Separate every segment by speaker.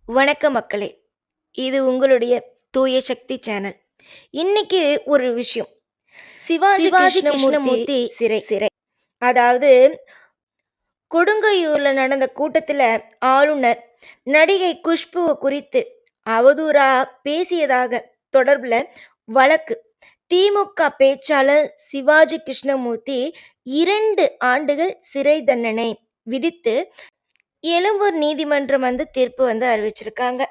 Speaker 1: வணக்கம் மக்களே! இது உங்களுடைய தூய சக்தி சேனல். இன்னைக்கு ஒரு விஷயம். சிவாஜி கிருஷ்ணமூர்த்தி சிறை. அதாவது கொடுங்கையூர்ல நடந்த கூட்டத்துல ஆளுநர் நடிகை குஷ்புவ குறித்து அவதூறா பேசியதாக தொடர்புல வழக்கு. திமுக பேச்சாளர் சிவாஜி கிருஷ்ணமூர்த்தி 2 ஆண்டுகள் சிறை தண்டனை விதித்து எழும்பூர் நீதிமன்றம் தீர்ப்பு அறிவிச்சிருக்காங்க.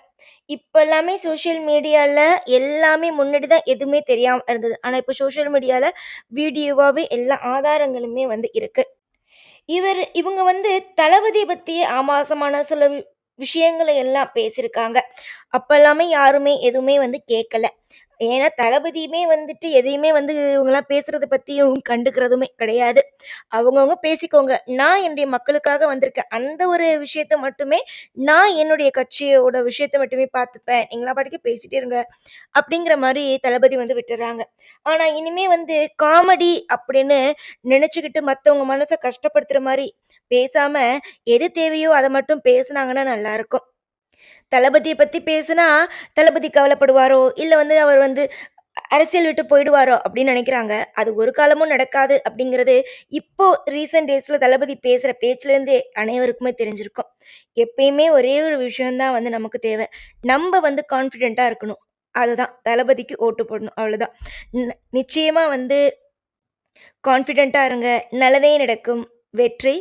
Speaker 1: இப்ப எல்லாமே சோஷியல் மீடியால எல்லாமே முன்னாடி தான் எதுவுமே தெரியாம இருந்தது. ஆனா இப்ப சோஷியல் மீடியால வீடியோவாவே எல்லா ஆதாரங்களுமே இருக்கு. இவங்க தளபதிய பத்தி ஆபாசமான சில விஷயங்களை எல்லாம் பேசியிருக்காங்க. அப்ப எல்லாமே யாருமே எதுவுமே கேட்கல. ஏன்னா தளபதியுமே எதையுமே இவங்கலாம் பேசுறத பத்தியும் கண்டுக்கிறதுமே கிடையாது. அவங்கவங்க பேசிக்கோங்க. நான் என்னுடைய மக்களுக்காக வந்திருக்கேன். அந்த ஒரு விஷயத்த மட்டுமே நான் என்னுடைய கட்சியோட விஷயத்த மட்டுமே பார்த்துப்பேன். நீங்களா பாட்டுக்கு பேசிட்டே இருங்க. அப்படிங்கிற மாரி தளபதி விட்டுர்றாங்க. ஆனா இனிமே காமெடி அப்படின்னு நினைச்சுக்கிட்டு மத்தவங்க மனச கஷ்டப்படுத்துற மாரி பேசாம, எது தேவையோ அத மட்டும் பேசுனாங்கன்னா நல்லாருக்கும். தளபதிய பத்தி பேசுனா, தளபதி கவலைப்படுவாரோ, இல்ல அவர் அரசியல் விட்டு போயிடுவாரோ அப்படின்னு நினைக்கிறாங்க. அது ஒரு காலமும் நடக்காது அப்படிங்கிறது இப்போ ரீசென்ட் டேஸ்ல தளபதி பேசுற பேச்சுலேருந்தே அனைவருக்குமே தெரிஞ்சிருக்கும். எப்பயுமே ஒரே ஒரு விஷயம் தான் நமக்கு தேவை. நம்ப கான்ஃபிடென்ட்டா இருக்கணும். அதுதான் தளபதிக்கு ஓட்டு போடணும். அவ்வளோதான். நிச்சயமா கான்ஃபிடென்ட்டா இருங்க. நல்லதே நடக்கும். வெற்றி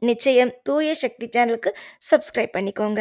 Speaker 1: நிச்சயம். தூய சக்தி சேனலுக்கு சப்ஸ்கிரைப் பண்ணிக்கோங்க.